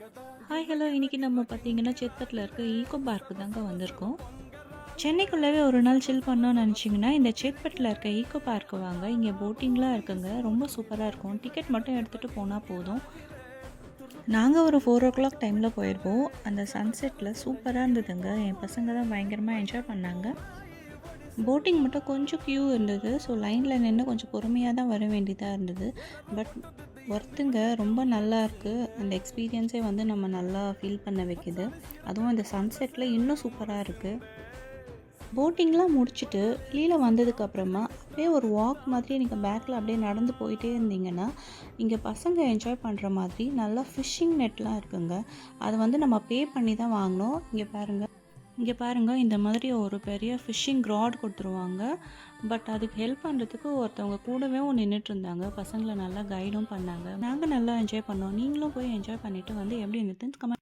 Hi hello இன்றைக்கி நம்ம பார்த்தீங்கன்னா சேத்பட்டில் இருக்க ஈகோ பார்க்கு தாங்க வந்திருக்கோம். சென்னைக்குள்ளவே ஒரு நாள் சில் பண்ணோன்னு நினச்சிங்கன்னா இந்த சேத்பட்டில் இருக்க ஈகோ பார்க்கு வாங்க. இங்கே போட்டிங்லாம் இருக்குங்க. ரொம்ப சூப்பராக இருக்கும். டிக்கெட் மட்டும் எடுத்துகிட்டு போனால் போதும். நாங்கள் ஒரு 4 o'clock டைமில் போயிருப்போம். அந்த சன்செட்டில் சூப்பராக இருந்ததுங்க. என் பசங்க தான் பயங்கரமாக என்ஜாய் பண்ணாங்க. போட்டிங் மட்டும் கொஞ்சம் க்யூ இருந்தது. ஸோ லைனில் நின்று கொஞ்சம் பொறுமையாக தான் வர வேண்டியதாக இருந்தது. பட் ஒர்த்துங்க, ரொம்ப நல்லா இருக்குது. அந்த எக்ஸ்பீரியன்ஸே வந்து நம்ம நல்லா ஃபீல் பண்ண வைக்குது. அதுவும் இந்த சன்செட்டில் இன்னும் சூப்பராக இருக்குது. போட்டிங்லாம் முடிச்சுட்டு கீழே வந்ததுக்கப்புறமா அப்படியே ஒரு வாக் மாதிரி நீங்கள் பேக்கில் அப்படியே நடந்து போயிட்டே இருந்தீங்கன்னா இங்கே பசங்க என்ஜாய் பண்ணுற மாதிரி நல்லா ஃபிஷ்ஷிங் நெட்லாம் இருக்குங்க. அது வந்து நம்ம பே பண்ணி தான் வாங்கினோம். இங்கே பாருங்கள் இந்த மாதிரி ஒரு பெரிய ஃபிஷ்ஷிங் ராட் கொடுத்துருவாங்க. பட் அதுக்கு ஹெல்ப் பண்ணுறதுக்கு ஒருத்தவங்க கூடவே நின்றுட்டு இருந்தாங்க. பசங்களை நல்லா கைடும் பண்ணாங்க. நாங்கள் நல்லா என்ஜாய் பண்ணோம். நீங்களும் போய் என்ஜாய் பண்ணிவிட்டு வந்து எப்படி இருந்ததுன்னு கமெண்ட்